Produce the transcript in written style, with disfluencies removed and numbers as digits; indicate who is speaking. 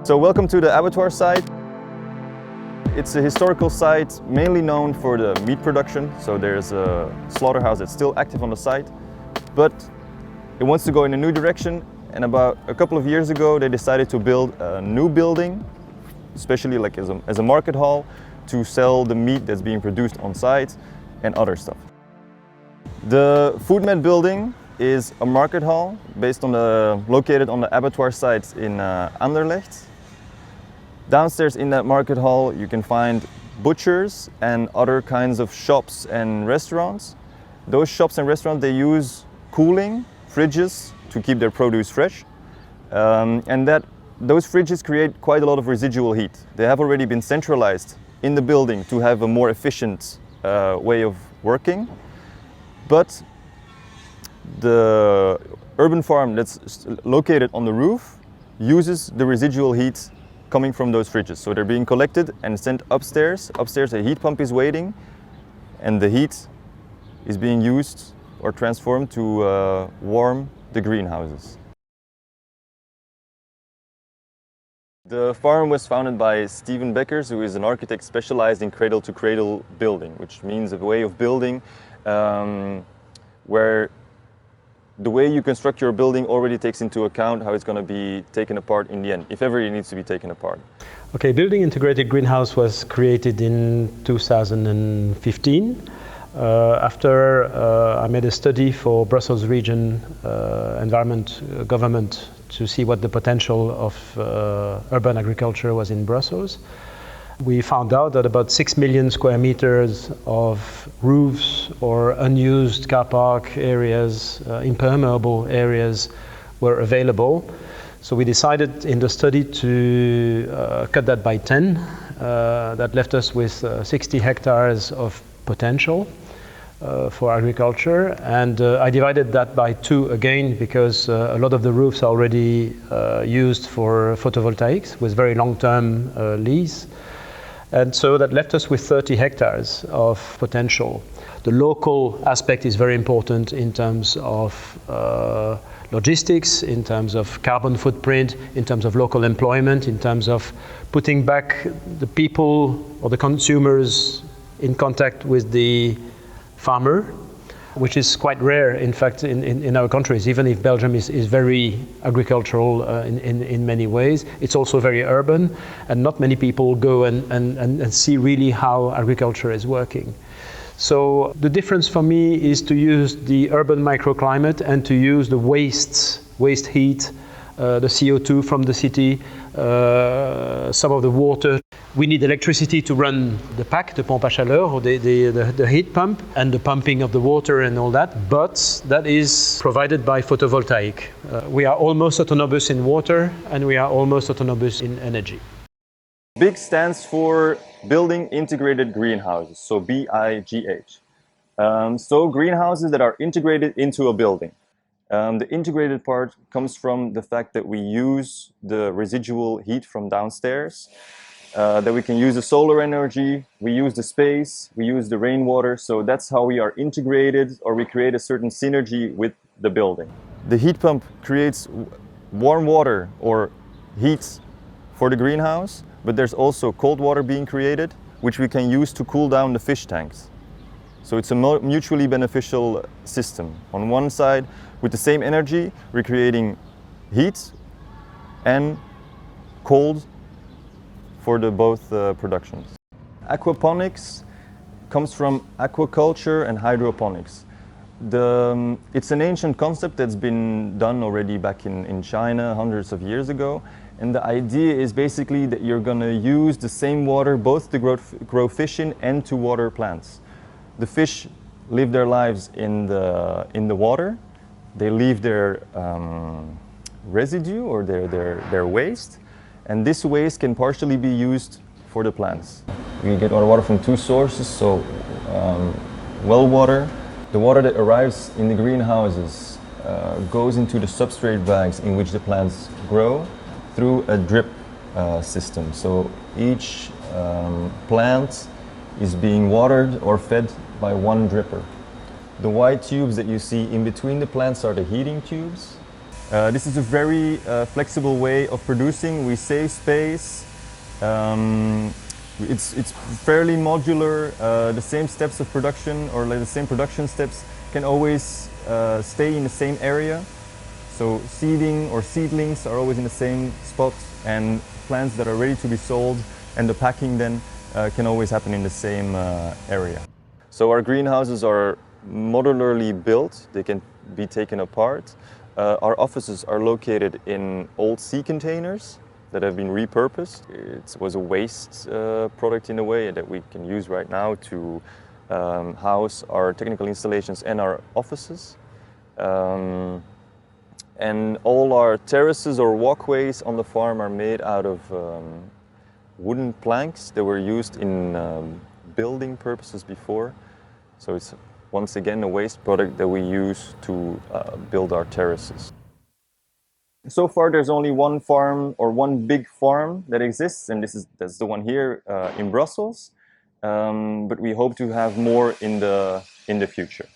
Speaker 1: So welcome to the Abbatoir site. It's a historical site mainly known for the meat production. So there's a slaughterhouse that's still active on the site, but it wants to go in a new direction. And about a couple of years ago, they decided to build a new building, especially like as a market hall, to sell the meat that's being produced on site and other stuff. The FoodMed building is a market hall located on the Abbatoir site in Anderlecht. Downstairs in that market hall you can find butchers and other kinds of shops and restaurants. Those shops and restaurants, they use cooling fridges to keep their produce fresh, and those fridges create quite a lot of residual heat. They have already been centralized in the building to have a more efficient way of working, but the urban farm that's located on the roof uses the residual heat coming from those fridges. So they're being collected and sent upstairs. Upstairs a heat pump is waiting, and the heat is being used or transformed to warm the greenhouses. The farm was founded by Steven Beckers, who is an architect specialized in cradle-to-cradle building, which means a way of building where the way you construct your building already takes into account how it's going to be taken apart in the end, if ever it needs to be taken apart.
Speaker 2: Okay, Building Integrated Greenhouse was created in 2015 after I made a study for Brussels region environment government to see what the potential of urban agriculture was in Brussels. We found out that about 6 million square meters of roofs or unused car park areas, impermeable areas were available. So we decided in the study to cut that by 10. That left us with 60 hectares of potential for agriculture. And I divided that by 2 again because a lot of the roofs are already used for photovoltaics with very long-term lease. And so that left us with 30 hectares of potential. The local aspect is very important in terms of logistics, in terms of carbon footprint, in terms of local employment, in terms of putting back the people or the consumers in contact with the farmer, which is quite rare, in fact, in our countries. Even if Belgium is very agricultural in many ways, it's also very urban, and not many people go and see really how agriculture is working. So the difference for me is to use the urban microclimate and to use the waste heat, the CO2 from the city, some of the water. We need electricity to run the PAC, the pompe à chaleur, or the heat pump, and the pumping of the water and all that, but that is provided by photovoltaic. We are almost autonomous in water, and we are almost autonomous in energy.
Speaker 1: BIG stands for Building Integrated Greenhouses, so BIGH. So greenhouses that are integrated into a building. The integrated part comes from the fact that we use the residual heat from downstairs, that we can use the solar energy, we use the space, we use the rainwater, so that's how we are integrated, or we create a certain synergy with the building. The heat pump creates warm water or heat for the greenhouse, but there's also cold water being created, which we can use to cool down the fish tanks. So it's a mutually beneficial system. On one side, with the same energy, we're creating heat and cold for both productions. Aquaponics comes from aquaculture and hydroponics. It's an ancient concept that's been done already back in China hundreds of years ago. And the idea is basically that you're going to use the same water both to grow fish in and to water plants. The fish live their lives in the water. They leave their residue or their waste. And this waste can partially be used for the plants. We get our water from 2 sources, so well water. The water that arrives in the greenhouses goes into the substrate bags in which the plants grow through a drip system. So each plant is being watered or fed by one dripper. The white tubes that you see in between the plants are the heating tubes. This is a very flexible way of producing. We save space. It's fairly modular. The same steps of production, or like the same production steps, can always stay in the same area. So seeding or seedlings are always in the same spot, and plants that are ready to be sold and the packing then can always happen in the same area. So our greenhouses are modularly built. They can be taken apart. Our offices are located in old sea containers that have been repurposed. It was a waste product in a way that we can use right now to house our technical installations and our offices. And all our terraces or walkways on the farm are made out of wooden planks that were used in building purposes before. So it's once again a waste product that we use to build our terraces. So far there's only one farm, or one big farm that exists, and that's the one here in Brussels. But we hope to have more in the future.